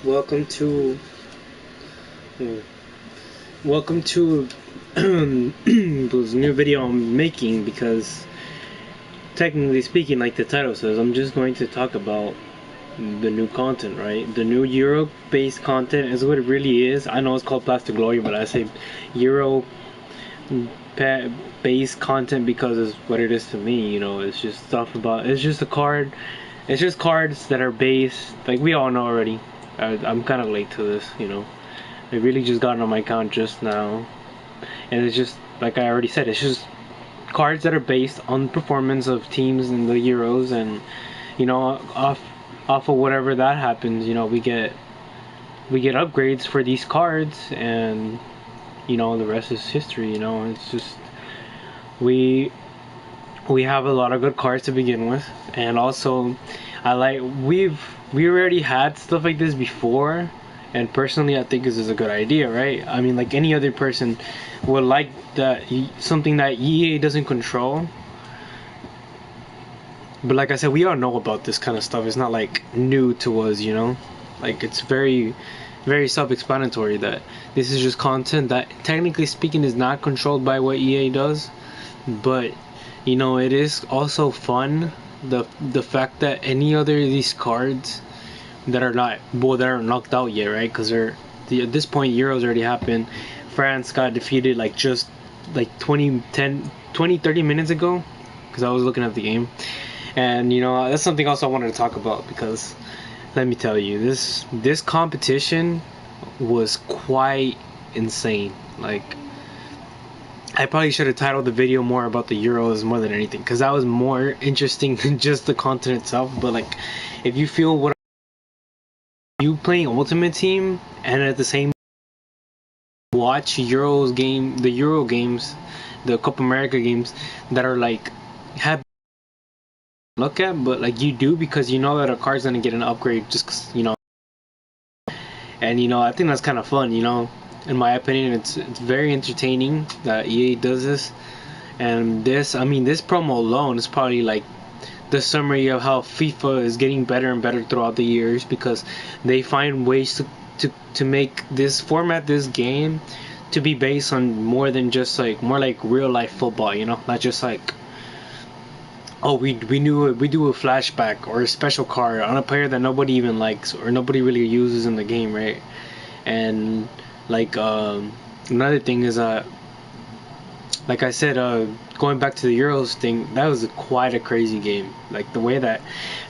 welcome to welcome to this new video I'm making, because technically speaking, like the title says, I'm just going to talk about the new content, right? The new Euro based content is what it really is. I know it's called Plastic Glory, but I say Euro based content because it's what it is to me. It's just stuff about, it's just a card, it's just cards that are based, like we all know already. I'm kind of late to this. I really just got on my account just now, and it's just like I already said, it's just cards that are based on performance of teams in the Euros, and off of whatever that happens, we get upgrades for these cards, and the rest is history. It's just we we have a lot of good cards to begin with, and also I like we already had stuff like this before, and personally I think this is a good idea, right? I mean, like any other person would like that, something that EA doesn't control. But like I said, we all know about this kind of stuff. It's not like new to us. Like it's very, very self-explanatory that this is just content that technically speaking is not controlled by what EA does. But it is also fun, the fact that any other of these cards that are not, well, that are knocked out yet, right? Because at this point Euros already happened. France got defeated like just like 30 minutes ago, because I was looking at the game. And that's something else I wanted to talk about, because let me tell you, this competition was quite insane. Like, I probably should have titled the video more about the Euros more than anything, because that was more interesting than just the content itself. But like, if you feel what you playing Ultimate Team and at the same watch the Euro games, the Copa America games that are like have look at, but like you do, because you know that a card's gonna get an upgrade just 'cause. And I think that's kind of fun. In my opinion, it's very entertaining that EA does this. And this promo alone is probably like the summary of how FIFA is getting better and better throughout the years, because they find ways to make this format, this game, to be based on more than just like more like real life football. Not just like, oh, we do a flashback or a special card on a player that nobody even likes or nobody really uses in the game, right? And like another thing is like I said, going back to the Euros thing, that was quite a crazy game. Like the way that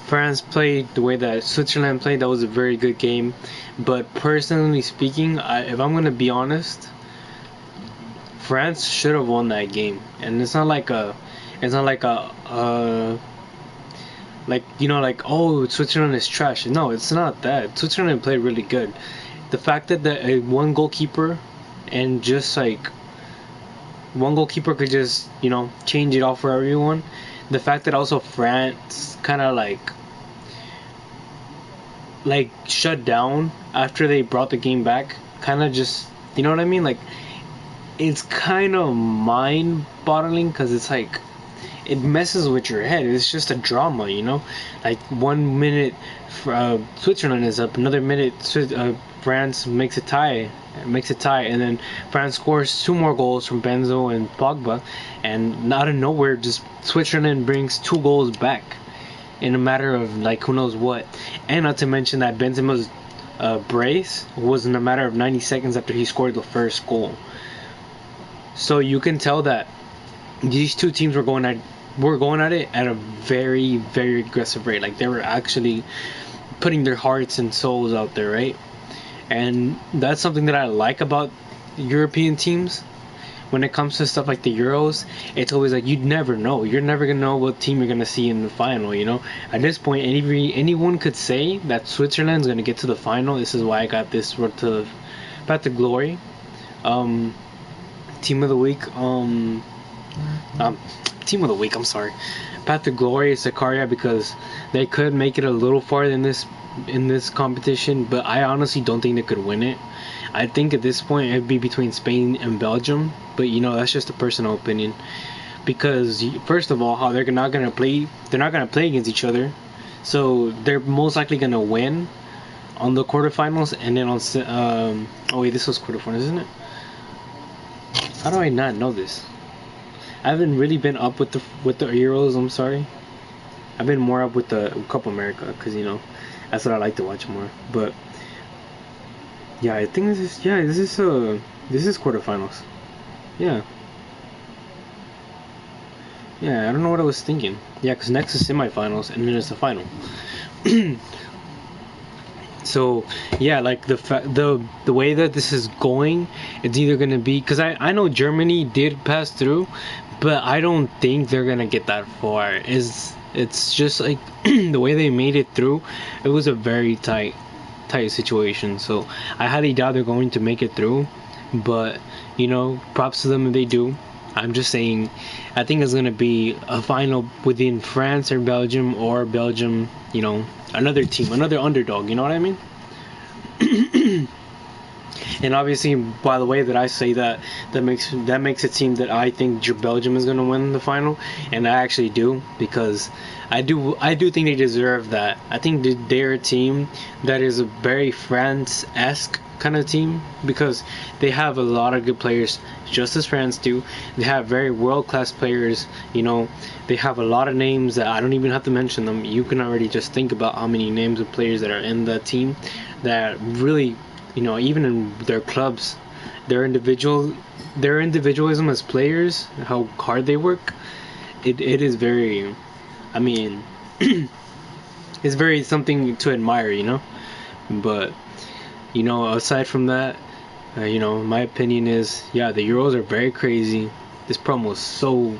France played, the way that Switzerland played, that was a very good game. But personally speaking, if I'm gonna be honest, France should have won that game. And it's not like a like, oh, Switzerland is trash. No, it's not that. Switzerland played really good. The fact that the one goalkeeper, and just like one goalkeeper could just change it all for everyone. The fact that also France kind of like shut down after they brought the game back, kind of just, you know what I mean? Like, it's kind of mind boggling, because it's like it messes with your head. It's just a drama. Like 1 minute Switzerland is up, another minute France makes a tie, and then France scores 2 more goals from Benzo and Pogba, and out of nowhere, just Switzerland brings 2 goals back in a matter of like who knows what. And not to mention that Benzema's brace was in a matter of 90 seconds after he scored the first goal. So you can tell that these two teams were going at it at a very, very aggressive rate. Like, they were actually putting their hearts and souls out there, right? And that's something that I like about European teams. When it comes to stuff like the Euros, it's always like, you'd never know. You're never gonna know what team you're gonna see in the final. At this point, anyone could say that Switzerland's gonna get to the final. This is why I got this road to Path to Glory. Team of the week. Team of the week. I'm sorry. Path to Glory is Sicaria, because they could make it a little farther in this competition, but I honestly don't think they could win it. I think at this point it'd be between Spain and Belgium, but that's just a personal opinion. Because first of all, how they're not gonna play against each other, so they're most likely gonna win on the quarterfinals, and then oh wait, this was quarterfinals, isn't it? How do I not know this? I haven't really been up with the Euros. I'm sorry. I've been more up with the Copa America because that's what I like to watch more. But yeah, I think this is quarterfinals. Yeah. Yeah, I don't know what I was thinking. Yeah, because next is semifinals and then it's the final. So yeah, like the way that this is going, it's either gonna be because I know Germany did pass through, but I don't think they're gonna get that far. It's just like the way they made it through, it was a very tight situation. So I highly doubt they're going to make it through, but props to them if they do. I'm just saying, I think it's gonna be a final within France or Belgium, another team, another underdog. You know what I mean? And obviously, by the way that I say that, that makes it seem that I think Belgium is gonna win the final, and I actually do, because I do think they deserve that. I think they're a team that is a very France-esque kind of team, because they have a lot of good players, just as France do. They have very world-class players. They have a lot of names that I don't even have to mention them. You can already just think about how many names of players that are in the team that really, even in their clubs, their individualism as players, how hard they work, it is very, I mean, it's very something to admire. But aside from that, my opinion is, yeah, the Euros are very crazy. This promo is so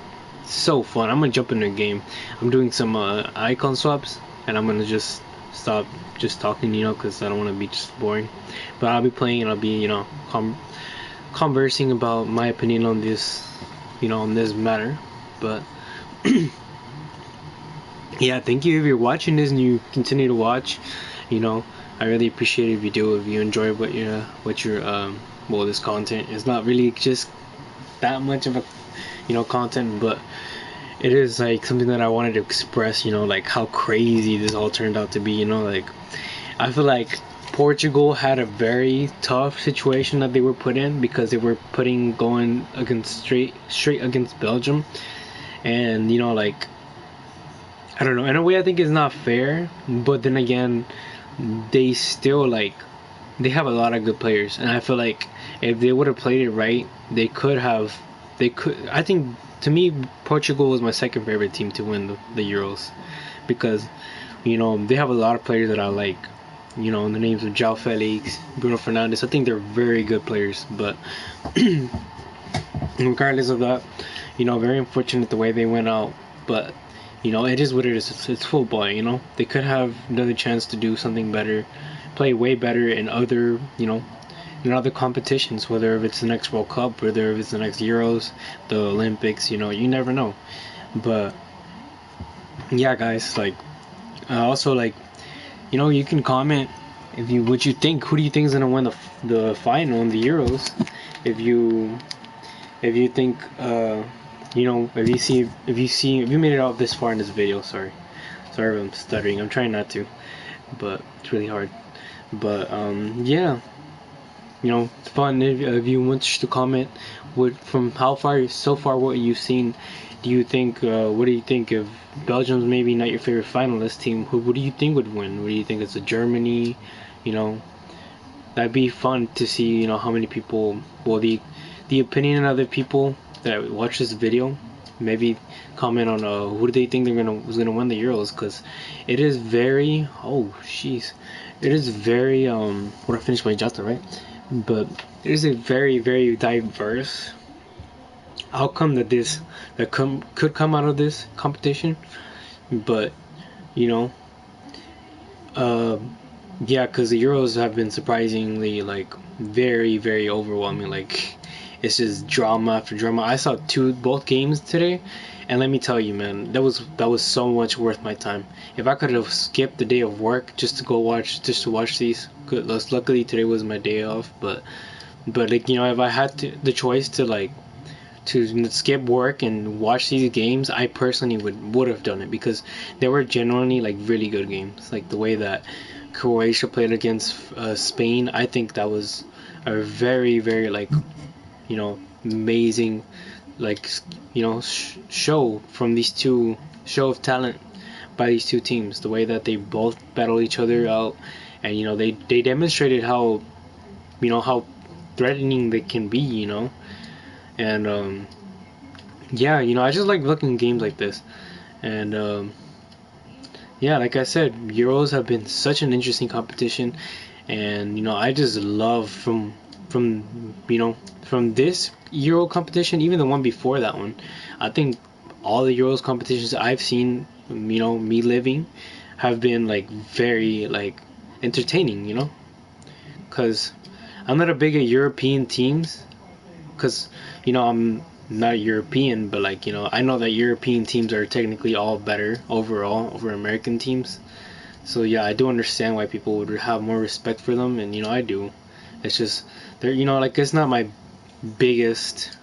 fun. I'm gonna jump in the game. I'm doing some icon swaps, and I'm gonna just stop just talking, because I don't want to be just boring. But I'll be playing, and I'll be, conversing about my opinion on this, on this matter. But yeah, thank you if you're watching this and you continue to watch. I really appreciate it if you do. If you enjoy what your this content is not really just that much of a content, but it is like something that I wanted to express. Like how crazy this all turned out to be. Like I feel like Portugal had a very tough situation that they were put in, because they were going against straight against Belgium, and like, I don't know, in a way I think it's not fair, but then again, they still they have a lot of good players, and I feel like if they would have played it right, they could. I think, to me, Portugal was my second favorite team to win the Euros, because they have a lot of players that I like. The names of João Felix, Bruno Fernandes. I think they're very good players, but regardless of that, very unfortunate the way they went out. But it is what it is. It's football. They could have another chance to do something better, play way better in other competitions, whether if it's the next World Cup, whether if it's the next Euros, the Olympics. You never know. But yeah, guys, also, you can comment what you think. Who do you think is gonna win the final in the Euros? If you think if you made it out this far in this video, sorry if I'm stuttering. I'm trying not to, but it's really hard. But yeah, it's fun if you want to comment from so far what you've seen. Do you think what do you think if Belgium's maybe not your favorite finalist team? What do you think would win? What do you think? It's a Germany? That'd be fun to see. How many people? Well, the opinion of other people that watch this video, maybe comment on who do they think was gonna win the Euros, because it is very it is very what I finished my jota, right? But it is a very, very diverse outcome that could come out of this competition. But yeah, because the Euros have been surprisingly very, very overwhelming. It's just drama after drama. I saw both games today, and let me tell you, man, that was so much worth my time. If I could have skipped the day of work just to watch these, good. Luckily today was my day off, but if I had the choice to skip work and watch these games, I personally would have done it, because they were genuinely really good games. The way that Croatia played against Spain. I think that was a very, very like, amazing, like, show from these two, show of talent by these two teams. The way that they both battle each other out, and they demonstrated how threatening they can be. And yeah, I just like looking at games like this. And yeah, like I said, Euros have been such an interesting competition, and I just love from this Euro competition, even the one before that one. I think all the Euros competitions I've seen, me living, have been like very like entertaining, because I'm not a big at European teams, because I'm not European, but like I know that European teams are technically all better overall over American teams. So yeah, I do understand why people would have more respect for them, and I do. It's just they're like it's not my biggest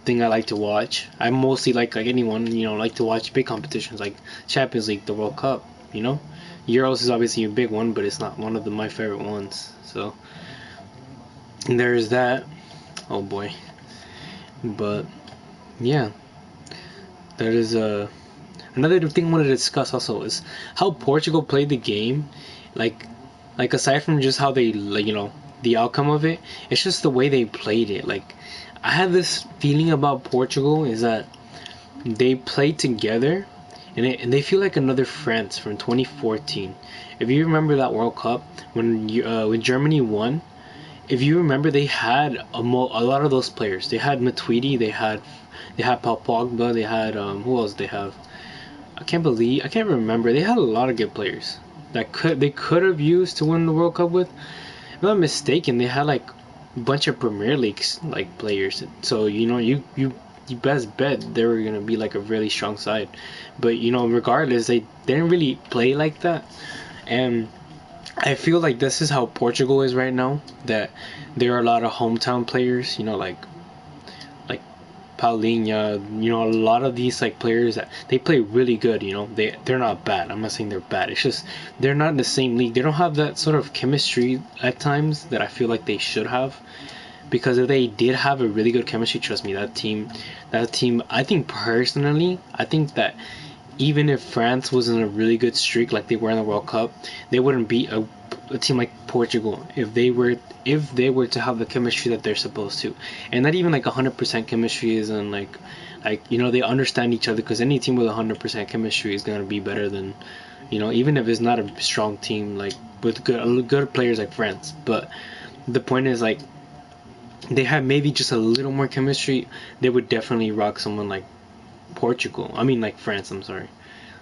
thing I like to watch. I mostly like anyone like to watch big competitions like Champions League, the World Cup. Euros is obviously a big one, but it's not one of my favorite ones. So there's that. Oh boy. But yeah, that is another thing I wanted to discuss also is how Portugal played the game. Like aside from just how they the outcome of it, it's just the way they played it. Like I have this feeling about Portugal is that they play together, and they feel like another France from 2014. If you remember that World Cup when Germany won, if you remember, they had a lot of those players. They had Matuidi, they had Paul Pogba, they had who else? They have I can't remember. They had a lot of good players that they could have used to win the World Cup with. If I'm not mistaken, they had like a bunch of Premier Leagues like players. So you best bet they were gonna be like a really strong side. But regardless, they didn't really play like that, and I feel like this is how Portugal is right now. That there are a lot of hometown players, like Paulinho, a lot of these like players that they play really good. They're not bad. I'm not saying they're bad. It's just they're not in the same league. They don't have that sort of chemistry at times that I feel like they should have. Because if they did have a really good chemistry, trust me, that team, I think personally, I think that even if France was in a really good streak like they were in the World Cup, they wouldn't beat a team like Portugal if they were to have the chemistry that they're supposed to, and not even like 100% chemistry isn't like they understand each other, because any team with 100% chemistry is gonna be better than even if it's not a strong team like with good players like France. But the point is like they have maybe just a little more chemistry, they would definitely rock someone like Portugal. I mean, like France. I'm sorry,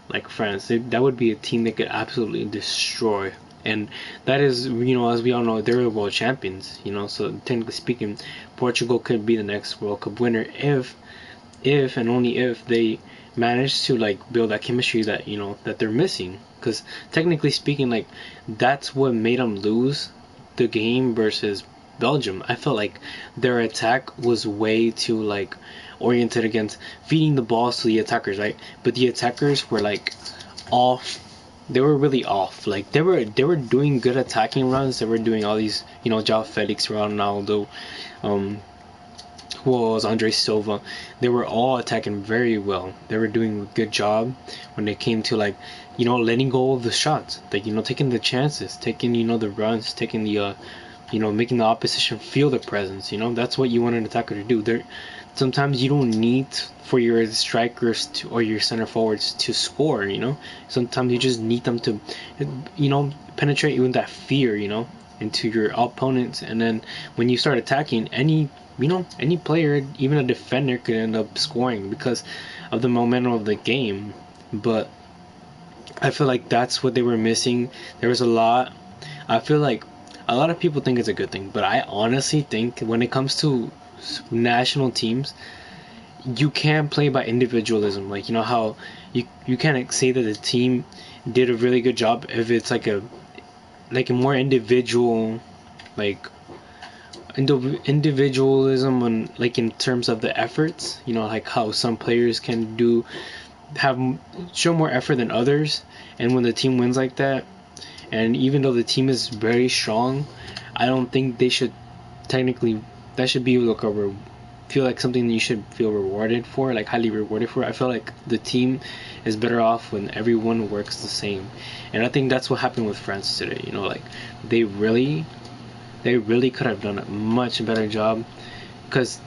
like France. That would be a team that could absolutely destroy. And that is, as we all know, they're the world champions. So technically speaking, Portugal could be the next World Cup winner if and only if they manage to like build that chemistry that that they're missing. Because technically speaking, like that's what made them lose the game versus Belgium. I felt like their attack was way too like oriented against feeding the balls to the attackers, right? But the attackers were like off. They were really off. Like they were doing good attacking runs. They were doing all these, João Felix, Ronaldo, who was Andre Silva. They were all attacking very well. They were doing a good job when it came to like, letting go of the shots, like taking the chances, taking the runs, taking the making the opposition feel the presence. That's what you want an attacker to do. Sometimes you don't need for your strikers or your center forwards to score. Sometimes you just need them to, penetrate with that fear, into your opponents. And then when you start attacking, any player, even a defender, could end up scoring because of the momentum of the game. But I feel like that's what they were missing. There was a lot. I feel like a lot of people think it's a good thing, but I honestly think when it comes to national teams, you can't play by individualism. Like how you can't say that the team did a really good job if it's like a more individual, like individualism on like in terms of the efforts. Like how some players can show more effort than others, and when the team wins like that, And even though the team is very strong, I don't think they should technically, that should be like feel like something that you should feel rewarded for, like highly rewarded for. I feel like the team is better off when everyone works the same, and I think that's what happened with France today. You know, like they really could have done a much better job. Because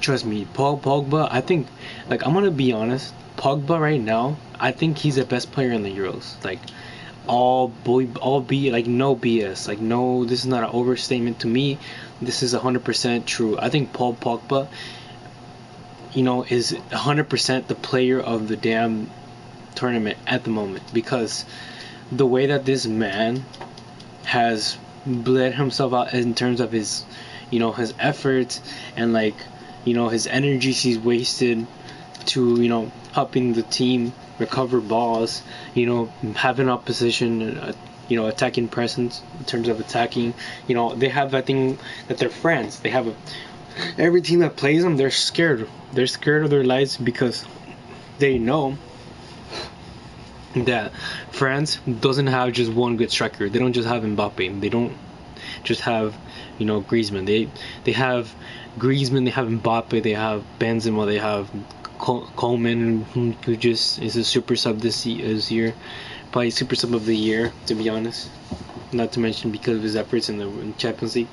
trust me, Paul Pogba, I think, like, I'm gonna be honest, Pogba right now, I think he's the best player in the Euros. Like, all be like no BS, like no, this is not an overstatement to me. This is 100% true. I think Paul Pogba, you know, is 100% the player of the damn tournament at the moment, because the way that this man has bled himself out in terms of his, you know, his efforts, and like, you know, his energies he's wasted to, you know, helping the team recover balls, you know, having opposition, you know, attacking presence in terms of attacking. You know, they have that thing that they're friends. They have every team that plays them, they're scared. They're scared of their lives because they know that France doesn't have just one good striker. They don't just have Mbappe. They don't just have, you know, Griezmann. They have Griezmann. They have Mbappe. They have Benzema. They have Coleman, who just is a super sub this year, probably super sub of the year, to be honest. Not to mention because of his efforts in the Champions League.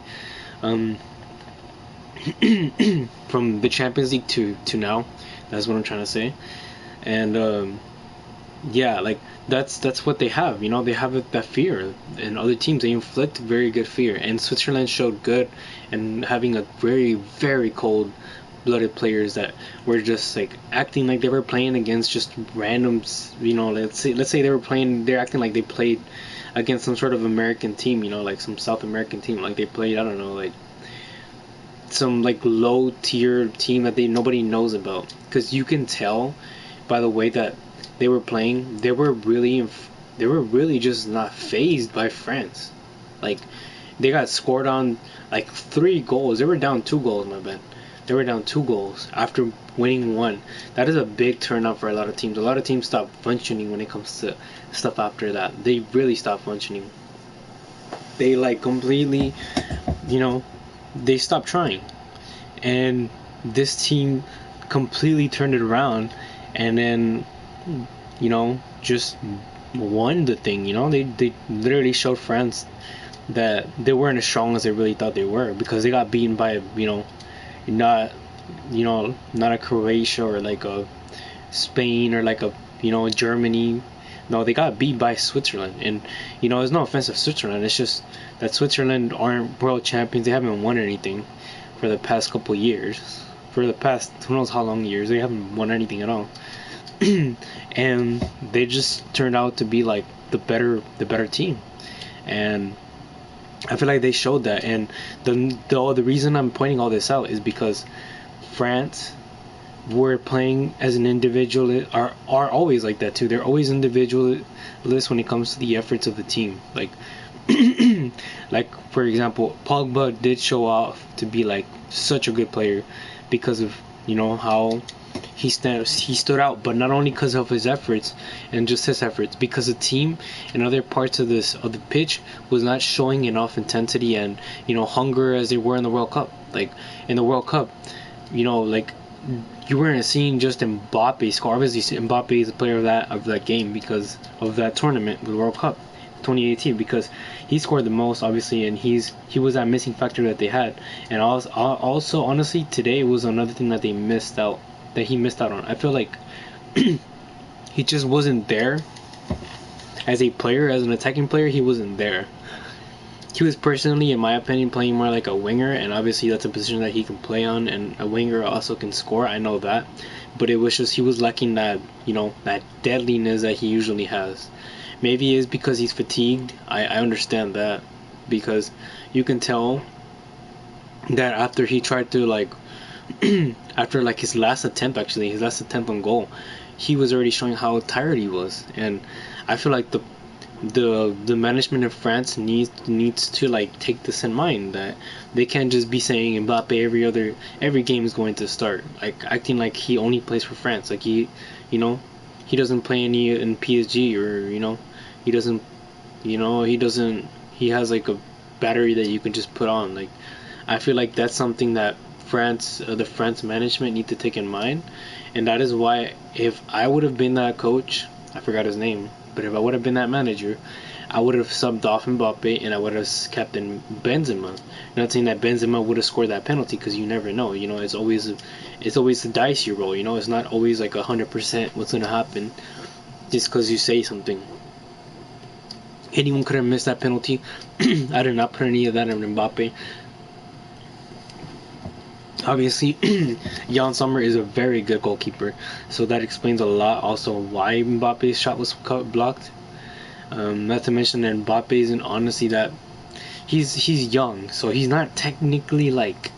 From the Champions League to now, that's what I'm trying to say. And yeah, like that's what they have. You know, they have that fear. And other teams, they inflict very good fear. And Switzerland showed good, and having a very, very cold blooded players that were just like acting like they were playing against just randoms. You know, let's say they're acting like they played against some sort of American team, you know, like some South American team, like they played, I don't know, like some like low tier team that nobody knows about. Because you can tell by the way that they were playing, they were really just not phased by France. Like, they got scored on like 3 goals. They were down 2 goals, my bad. They were down 2 goals after winning 1. That is a big turn up for a lot of teams. A lot of teams stop functioning when it comes to stuff after that. They really stop functioning. They like completely, you know, they stopped trying. And this team completely turned it around, and then, you know, just won the thing. You know, they literally showed France that they weren't as strong as they really thought they were, because they got beaten by, you know, not a Croatia or like a Spain or like a, you know, Germany. No, they got beat by Switzerland. And, you know, it's no offense to Switzerland, it's just that Switzerland aren't world champions. They haven't won anything for the past couple years. For the past who knows how long years, they haven't won anything at all. And they just turned out to be like the better team. And I feel like they showed that. And the reason I'm pointing all this out is because France were playing as an individual, are always like that too. They're always individualists when it comes to the efforts of the team. Like like for example, Pogba did show off to be like such a good player because of, you know, how he stood out, but not only because of his efforts and just his efforts, because the team in other parts of the pitch was not showing enough intensity and, you know, hunger as they were in the World Cup. Like in the World Cup, you know, like you weren't seeing just Mbappe score. Obviously, Mbappe is the player of that game because of that tournament, the World Cup 2018, because he scored the most, obviously, and he was that missing factor that they had. And also honestly, today was another thing that he missed out on. I feel like he just wasn't there as a player, as an attacking player. He wasn't there. He was personally, in my opinion, playing more like a winger, and obviously that's a position that he can play on, and a winger also can score, I know that. But it was just, he was lacking that, you know, that deadliness that he usually has. Maybe it is because he's fatigued. I understand that, because you can tell that after he tried to like after like his last attempt on goal, he was already showing how tired he was. And I feel like the management of France needs to like take this in mind, that they can't just be saying Mbappe every game is going to start, like acting like he only plays for France, like he, you know, he doesn't play any in PSG, or, you know, he doesn't You know, he doesn't. He has like a battery that you can just put on. Like, I feel like that's something that the France management need to take in mind, and that is why if I would have been that coach, I forgot his name, but if I would have been that manager, I would have subbed off Mbappe and I would have kept in Benzema. Not saying that Benzema would have scored that penalty because you never know. You know, it's always a dicey roll. You know, it's not always like 100% what's gonna happen just because you say something. Anyone could have missed that penalty. I did not put any of that on Mbappe. Obviously, Jan Sommer is a very good goalkeeper, so that explains a lot. Also, why Mbappe's shot was blocked. Not to mention that Mbappe isn't honestly that he's young, so he's not technically like,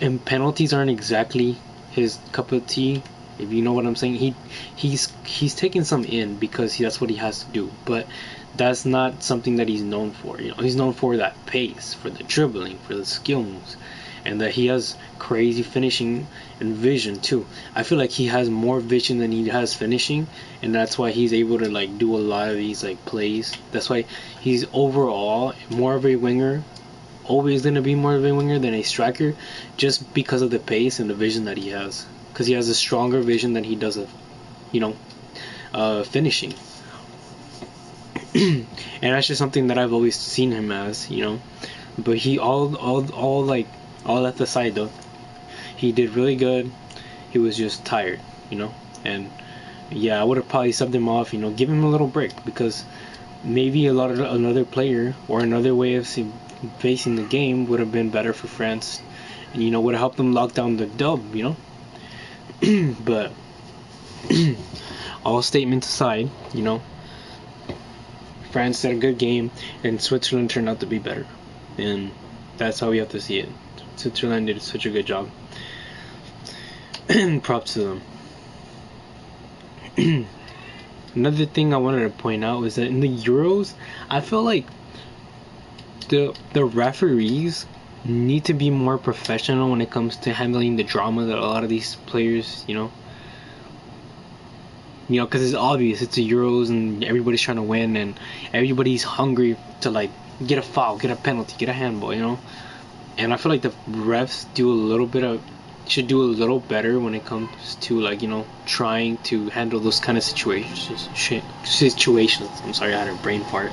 and penalties aren't exactly his cup of tea. If you know what I'm saying, he's taking some in because that's what he has to do, but that's not something that he's known for. You know, he's known for that pace, for the dribbling, for the skill moves, and that he has crazy finishing and vision too. I feel like he has more vision than he has finishing, and that's why he's able to like do a lot of these like plays. That's why he's overall more of a winger, always going to be more of a winger than a striker, just because of the pace and the vision that he has. Because he has a stronger vision than he does of, you know, finishing. And that's just something that I've always seen him as, you know. But he all at the side though. He did really good. He was just tired, you know. And yeah, I would have probably subbed him off, you know, give him a little break because maybe a lot of another player or another way of facing the game would have been better for France. And, you know, would have helped them lock down the dub, you know. But all statements aside, you know, France did a good game, and Switzerland turned out to be better, and that's how we have to see it. Switzerland did such a good job. Props to them. Another thing I wanted to point out was that in the Euros, I feel like the referees need to be more professional when it comes to handling the drama that a lot of these players, because it's obvious it's the Euros and everybody's trying to win and everybody's hungry to like get a foul, get a penalty, get a handball, you know. And I feel like the refs should do a little better when it comes to like trying to handle those kind of situations. I'm sorry, I had a brain fart.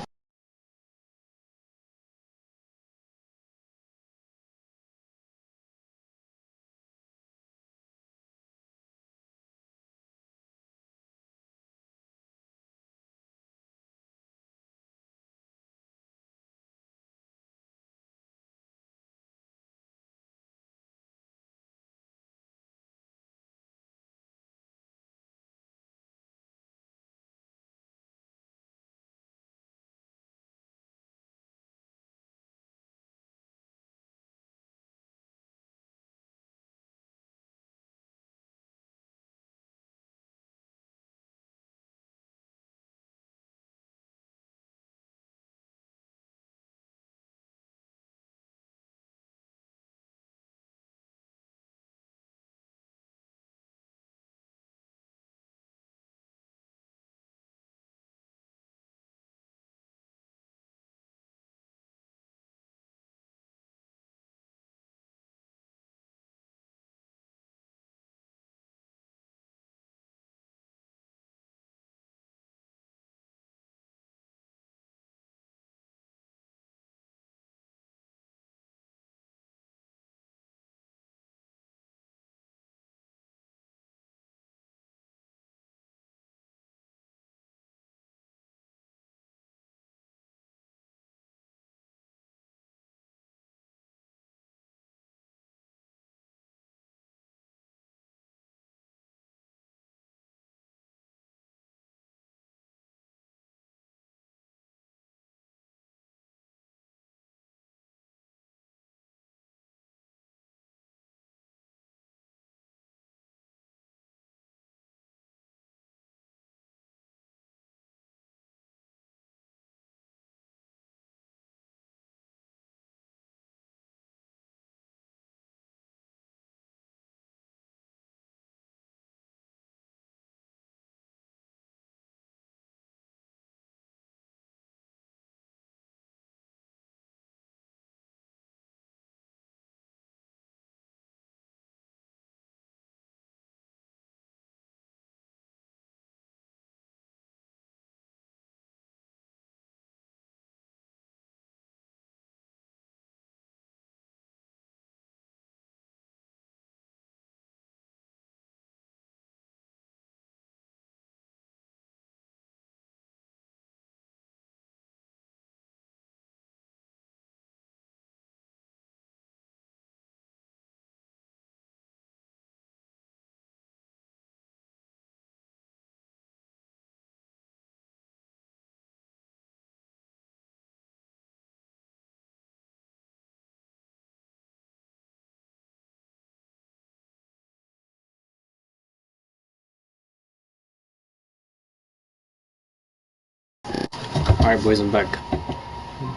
Alright, boys, I'm back.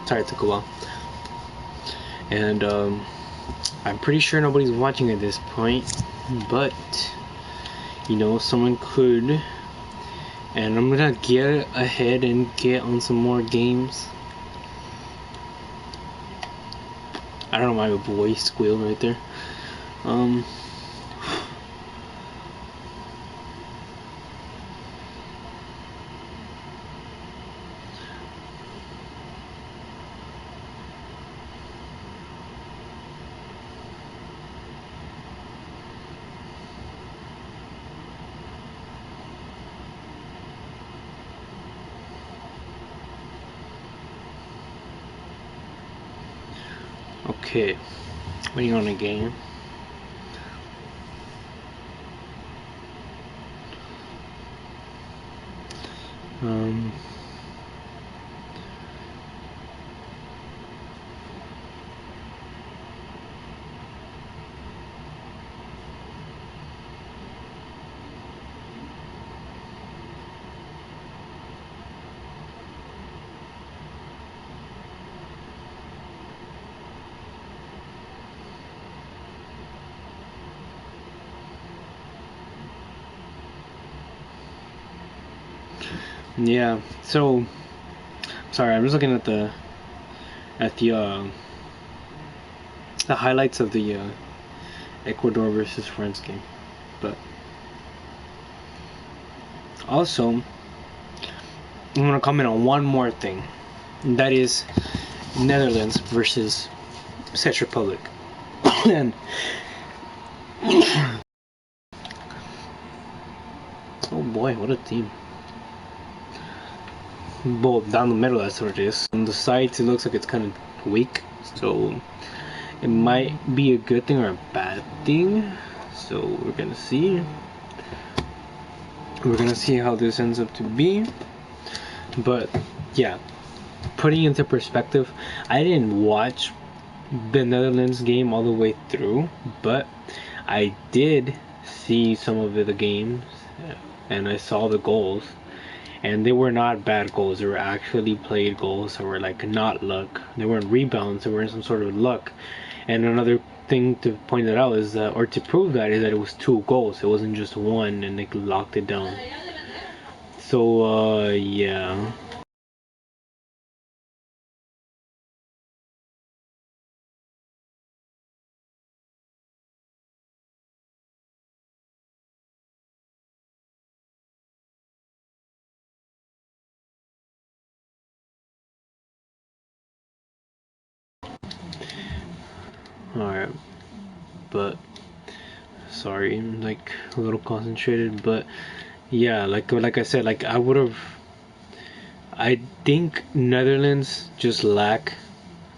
Sorry it took a while. And I'm pretty sure nobody's watching at this point, but you know, someone could. And I'm gonna get ahead and get on some more games. I don't know why my voice squealed right there. Okay, waiting on a game. Yeah, so sorry, I'm just looking at the highlights of the Ecuador versus France game. But also, I'm gonna comment on one more thing, and that is Netherlands versus Czech Republic. And oh boy, what a team! Both down the middle, that's what it is. On the sides, it looks like it's kind of weak, so it might be a good thing or a bad thing. So we're gonna see. We're gonna see how this ends up to be. But yeah, putting into perspective, I didn't watch the Netherlands game all the way through, but I did see some of the games, and I saw the goals. And they were not bad goals. They were actually played goals. They were like not luck. They weren't rebounds. They were in some sort of luck. And another thing to point that out is that, or to prove that, is that it was 2 goals. It wasn't just one, and they locked it down. So yeah. Alright, but sorry, I'm like a little concentrated, but yeah, like I said, like I think Netherlands just lack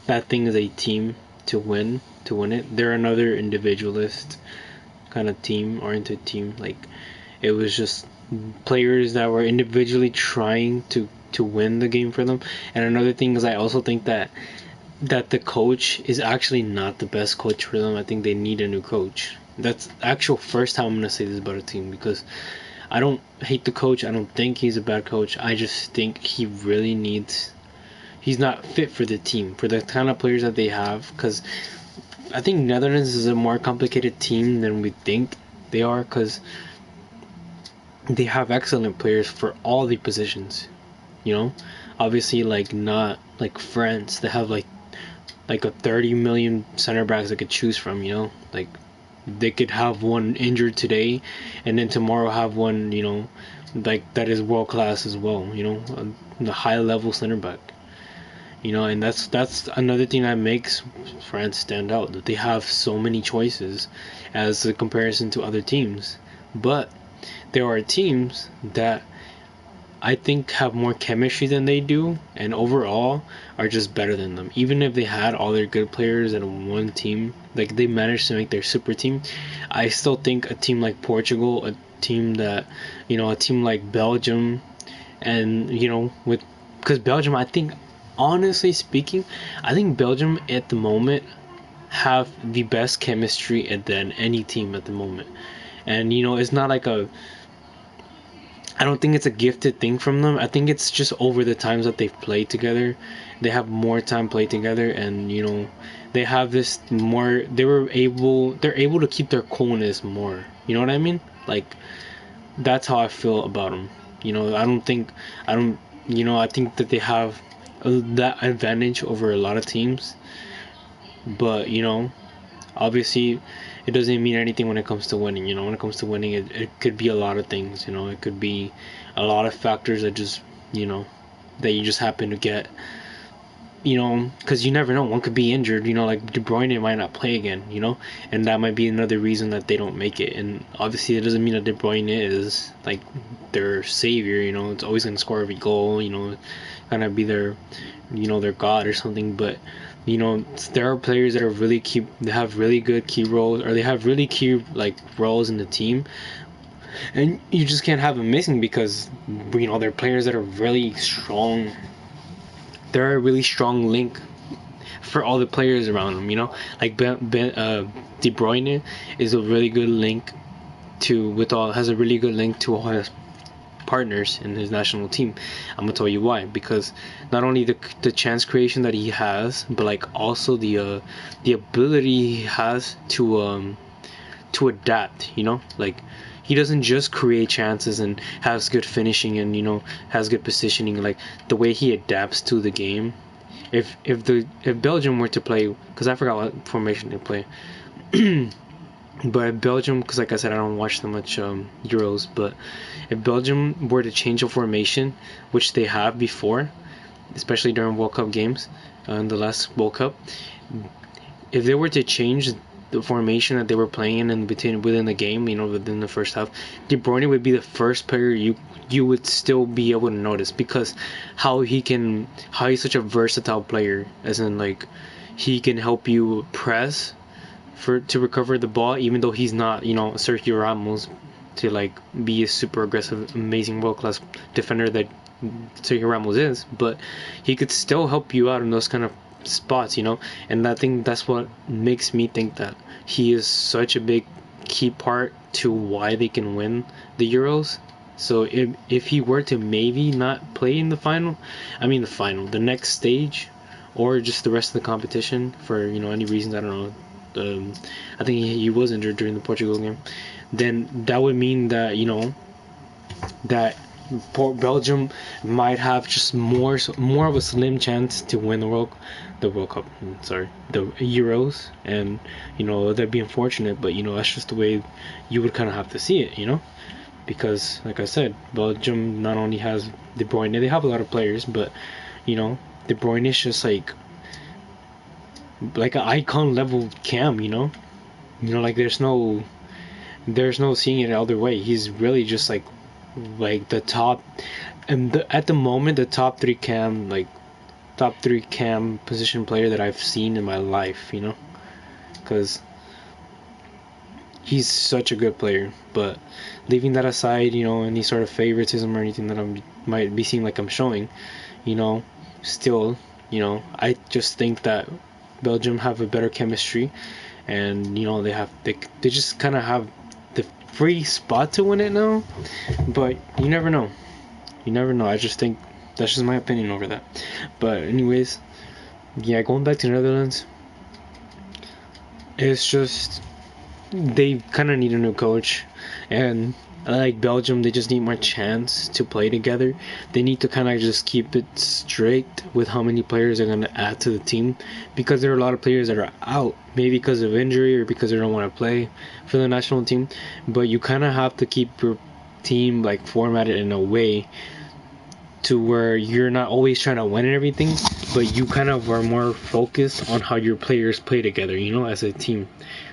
that thing as a team to win it. They're another individualist kind of team oriented team. Like it was just players that were individually trying to win the game for them. And another thing is, I also think that the coach is actually not the best coach for them. I think they need a new coach. That's actual first time I'm gonna say this about a team, because I don't hate the coach. I don't think he's a bad coach. I just think he really needs. He's not fit for the team, for the kind of players that they have. Because I think Netherlands is a more complicated team than we think they are, because they have excellent players for all the positions. You know, obviously, like not like France. They have like a 30 million center backs they could choose from. You know, like they could have one injured today, and then tomorrow have one. You know, like that is world class as well. You know, the high level center back. You know, and that's another thing that makes France stand out, that they have so many choices as a comparison to other teams. But there are teams that I think have more chemistry than they do, and overall are just better than them. Even if they had all their good players in one team, like they managed to make their super team, I still think a team like Portugal, a team like Belgium, and because Belgium, I think, honestly speaking, I think Belgium at the moment have the best chemistry than any team at the moment. And it's not like I don't think it's a gifted thing from them. I think it's just over the times that they've played together, they have more time played together, and they have this more. They're able to keep their coolness more. You know what I mean? Like that's how I feel about them. I don't. I think that they have that advantage over a lot of teams, but obviously it doesn't mean anything when it comes to winning. When it comes to winning, it could be a lot of things. It could be a lot of factors that just that you just happen to get. Because you never know, one could be injured. Like De Bruyne might not play again. And that might be another reason that they don't make it. And obviously it doesn't mean that De Bruyne is like their savior. It's always gonna score every goal. Gonna be their god or something. But there are players that are they have really good key roles, or they have really key like roles in the team, and you just can't have them missing because they're players that are really strong. They're a really strong link for all the players around them. Like De Bruyne is a really good link has a really good link to all his partners in his national team. I'm gonna tell you why. Because not only the chance creation that he has, but like also the ability he has to adapt. Like he doesn't just create chances and has good finishing and has good positioning. Like the way he adapts to the game. If Belgium were to play, because I forgot what formation they play. But Belgium, because like I said, I don't watch so much Euros, but if Belgium were to change a formation, which they have before, especially during World Cup games, in the last World Cup, if they were to change the formation that they were playing in within the game, within the first half, De Bruyne would be the first player you would still be able to notice, because how he's such a versatile player, as in like he can help you press to recover the ball, even though he's not Sergio Ramos to like be a super aggressive, amazing, world class defender that Sergio Ramos is, but he could still help you out in those kind of spots, and I think that's what makes me think that he is such a big key part to why they can win the Euros. So if he were to maybe not play in the next stage, or just the rest of the competition for any reasons, I don't know. I think he was injured during the Portugal game. Then that would mean that that Belgium might have just more of a slim chance to win the World Cup. Sorry, the Euros, and that'd be unfortunate, but that's just the way you would kind of have to see it, because like I said, Belgium not only has De Bruyne, they have a lot of players, but De Bruyne is just like an icon level cam, like there's no seeing it other way. He's really just like the top, and at the moment the top three cam position player that I've seen in my life, because he's such a good player. But leaving that aside, any sort of favoritism or anything that I might be seeing like I'm showing, still, I just think that Belgium have a better chemistry, and they just kind of have the free spot to win it now. But you never know. I just think that's just my opinion over that. But anyways, yeah, going back to the Netherlands, it's just they kind of need a new coach, and like Belgium, they just need more chance to play together. They need to kind of just keep it strict with how many players they're going to add to the team, because there are a lot of players that are out, maybe because of injury or because they don't want to play for the national team. But you kind of have to keep your team like formatted in a way to where you're not always trying to win and everything, but you kind of are more focused on how your players play together, as a team.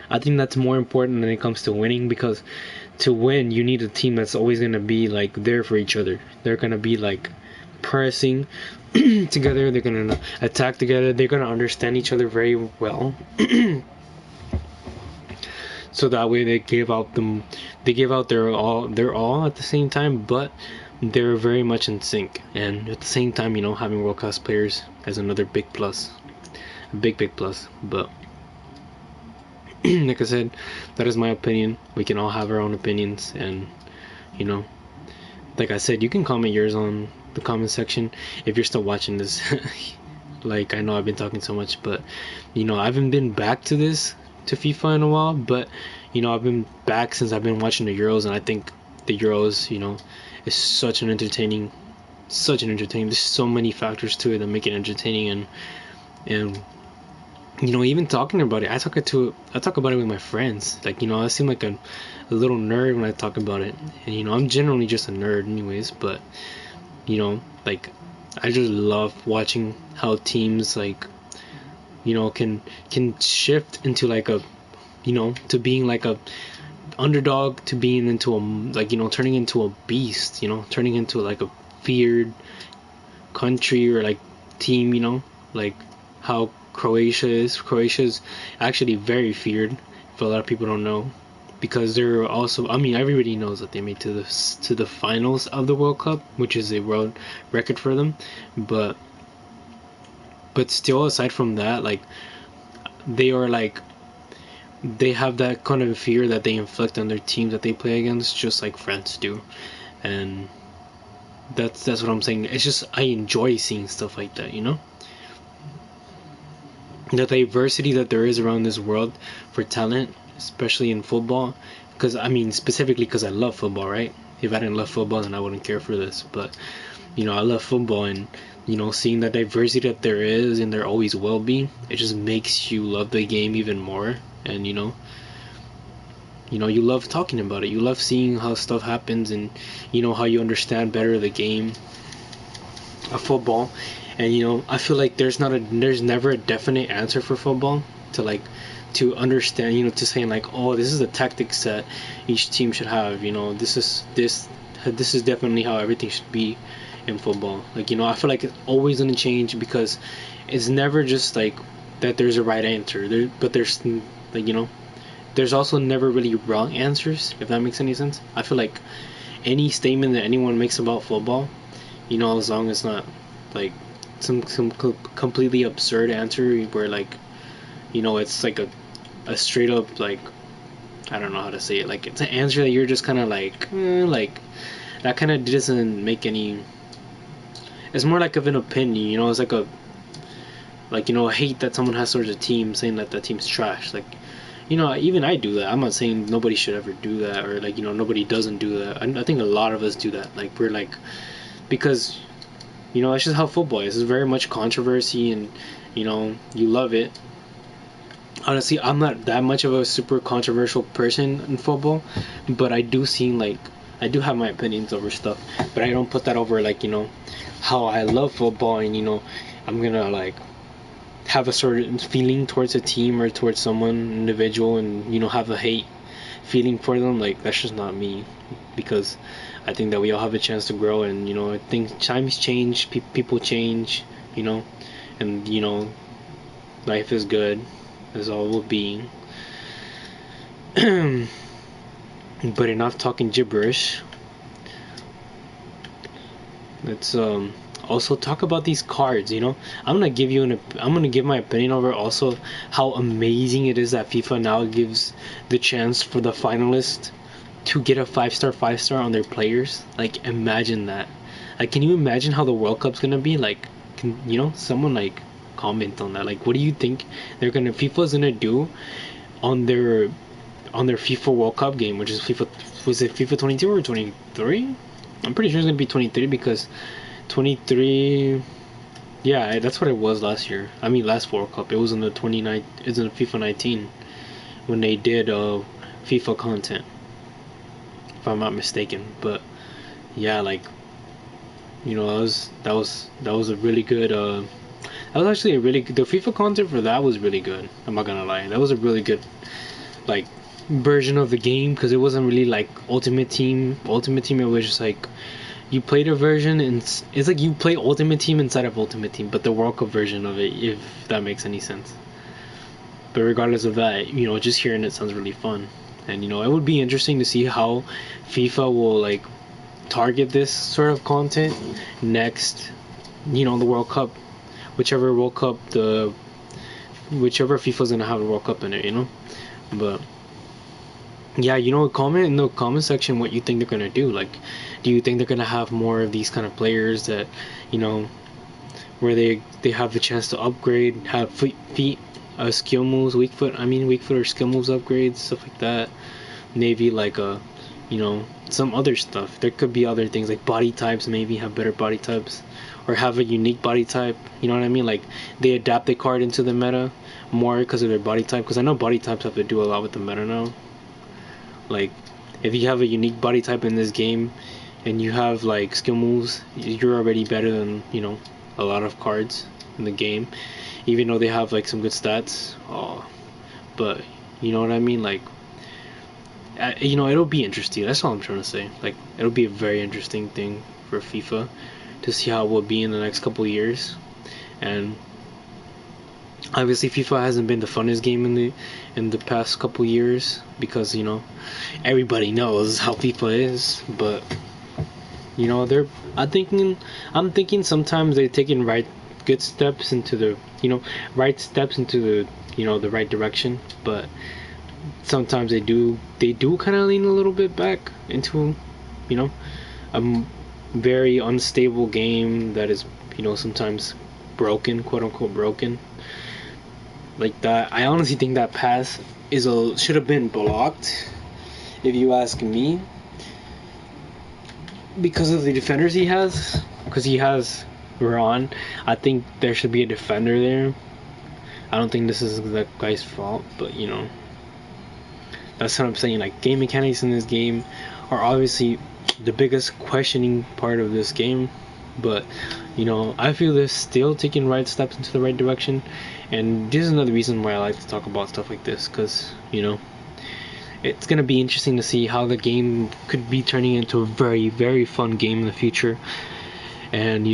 I think that's more important when it comes to winning, because to win, you need a team that's always going to be like there for each other. They're going to be like pressing together. They're going to attack together. They're going to understand each other very well. So that way they give out their all at the same time, but they're very much in sync. And at the same time, having world class players is another big plus, a big plus. But like I said, that is my opinion. We can all have our own opinions, and like I said, you can comment yours on the comment section if you're still watching this. Like, I know I've been talking so much, but I haven't been back to FIFA in a while, but I've been back since I've been watching the Euros, and I think the Euros, is such an entertaining. There's so many factors to it that make it entertaining, and even talking about it, I talk about it with my friends. Like, I seem like a little nerd when I talk about it, and I'm generally just a nerd, anyways. But like, I just love watching how teams, like, can shift into like a, to being like a underdog, to being into a, like, turning into a beast, turning into like a feared country or like team, like how Croatia's actually very feared, if a lot of people don't know, because they're also, I mean, everybody knows that they made to the finals of the World Cup, which is a world record for them, but still, aside from that, like, they are like, they have that kind of fear that they inflict on their teams that they play against, just like France do. And that's what I'm saying. It's just, I enjoy seeing stuff like that, the diversity that there is around this world for talent, especially in football. Because, I mean, specifically because I love football, right? If I didn't love football, then I wouldn't care for this. But I love football, and seeing the diversity that there is, and there always will be, it just makes you love the game even more. And you love talking about it. You love seeing how stuff happens, and how you understand better the game of football. And I feel like there's never a definite answer for football to understand, to saying like, oh, this is the tactics that each team should have. This is definitely how everything should be in football. Like, I feel like it's always gonna change, because it's never just like that there's a right answer. But there's, like, there's also never really wrong answers, if that makes any sense. I feel like any statement that anyone makes about football, as long as it's not like some completely absurd answer where, like, it's like a straight up, like, I don't know how to say it, like, it's an answer that you're just kind of like, like, that kind of doesn't make any. It's more like of an opinion, it's like a, like, a hate that someone has towards a team, saying that team's trash. Like, even I do that. I'm not saying nobody should ever do that, or like, nobody doesn't do that. I think a lot of us do that. Like, we're like, because that's just how football is. It's very much controversy, and you love it. Honestly, I'm not that much of a super controversial person in football, but I do have my opinions over stuff, but I don't put that over, like, how I love football, and I'm gonna like have a sort of feeling towards a team or towards someone individual, and have a hate feeling for them. Like, that's just not me, because I think that we all have a chance to grow, and I think times change, people change, and life is good, as all will be. But enough talking gibberish. Let's also talk about these cards. I'm gonna give my opinion over also how amazing it is that FIFA now gives the chance for the finalists to get a 5-star on their players. Like, imagine that. Like, can you imagine how the World Cup's gonna be? Like, someone like comment on that. Like, what do you think FIFA's gonna do on their FIFA World Cup game, which is FIFA 22 or 23? I'm pretty sure it's gonna be 23, because 23, yeah, that's what it was last year. I mean, last World Cup. It was in the it's in FIFA 19 when they did FIFA content, if I'm not mistaken. But yeah, like, that was a really good that was actually a really good, the FIFA content for that was really good. I'm not gonna lie, that was a really good, like, version of the game, because it wasn't really like Ultimate Team. It was just like you played a version, and it's like you play Ultimate Team inside of Ultimate Team, but the World Cup version of it, if that makes any sense. But regardless of that, just hearing it sounds really fun, and it would be interesting to see how FIFA will like target this sort of content next. The World Cup, whichever FIFA's gonna have a World Cup in it, but Yeah, comment in the comment section what you think they're gonna do. Like, do you think they're gonna have more of these kind of players that, you know, where they have the chance to upgrade, have feet, skill moves, weak foot or skill moves upgrades, stuff like that. Maybe like some other stuff. There could be other things like body types. Maybe have better body types, or have a unique body type. You know what I mean? Like they adapt the card into the meta more because of their body type. Because I know body types have to do a lot with the meta now. Like if you have a unique body type in this game, and you have like skill moves, you're already better than a lot of cards in the game, even though they have like some good stats. Oh, but you know what I mean? Like, it'll be interesting. That's all I'm trying to say. Like, it'll be a very interesting thing for FIFA to see how it will be in the next couple of years. And obviously, FIFA hasn't been the funnest game in the past couple of years because everybody knows how FIFA is. But they're I'm thinking sometimes they're taking good steps into the right steps into the right direction, but sometimes they do kind of lean a little bit back into a very unstable game that is sometimes broken, quote unquote broken, like that. I honestly think that pass should have been blocked, if you ask me, because of the defenders he has. Because he has Ron, I think there should be a defender there. I don't think this is the guy's fault, but that's what I'm saying. Like, game mechanics in this game are obviously the biggest questioning part of this game, but I feel they're still taking right steps into the right direction. And this is another reason why I like to talk about stuff like this, because it's gonna be interesting to see how the game could be turning into a very, very fun game in the future, and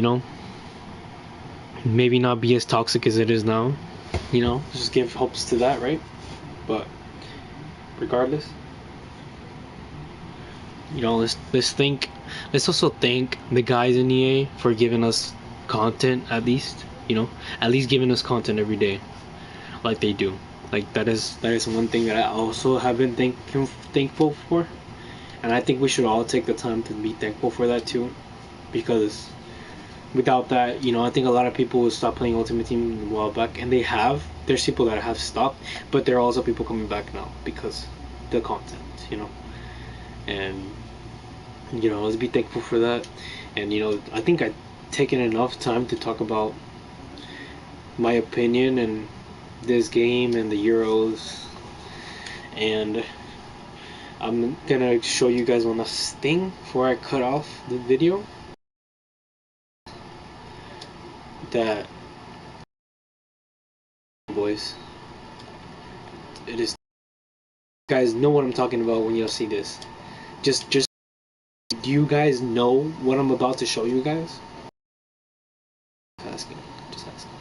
maybe not be as toxic as it is now. Just give hopes to that, right? But regardless, let's also thank the guys in EA for giving us content, at least giving us content every day, like they do. Like that is one thing that I also have been thankful for, and I think we should all take the time to be thankful for that too, because without that, I think a lot of people would stop playing Ultimate Team a while back, and they have. There's people that have stopped, but there are also people coming back now because the content, and let's be thankful for that. And I think I've taken enough time to talk about my opinion and this game and the Euros, and I'm gonna show you guys one last thing before I cut off the video. That, boys, it is, guys know what I'm talking about when you'll see this. Just do you guys know what I'm about to show you guys? Just asking.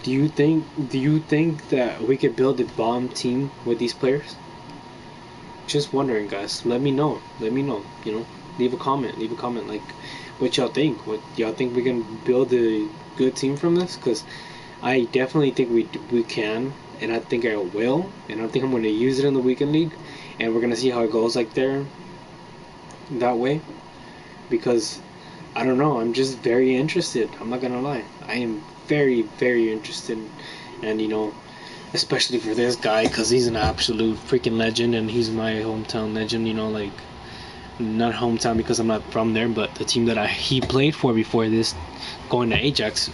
Do you think that we could build a bomb team with these players? Just wondering, guys. Let me know. Leave a comment. Like, what y'all think. What y'all think we can build a good team from this? Because I definitely think we can, and I think I will, and I think I'm going to use it in the weekend league, and we're going to see how it goes like there, that way, because I don't know, I'm just very interested. I'm not going to lie. I am very, very interested, and especially for this guy, because he's an absolute freaking legend, and he's my hometown legend, like, not hometown because I'm not from there, but the team that he played for before this, going to Ajax,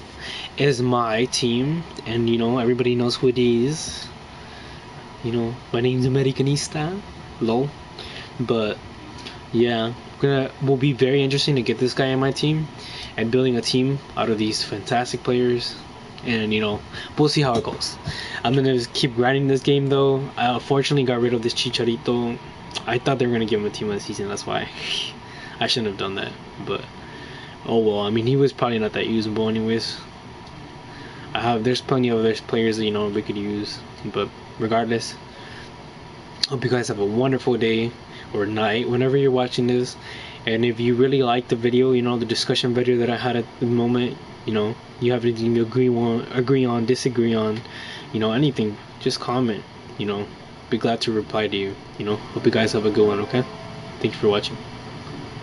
is my team, and everybody knows who it is. My name's Americanista, lol. But yeah, will be very interesting to get this guy on my team and building a team out of these fantastic players, and we'll see how it goes. I'm gonna just keep grinding this game though. I unfortunately got rid of this Chicharito. I thought they were gonna give him a team of the season, that's why I shouldn't have done that, but oh well. I mean, he was probably not that usable anyways. There's plenty of other players that we could use, but regardless, hope you guys have a wonderful day or night whenever you're watching this. And if you really like the video, the discussion video that I had at the moment, you have anything to agree on, disagree on, anything, just comment, be glad to reply to you. Hope you guys have a good one. Okay, thank you for watching.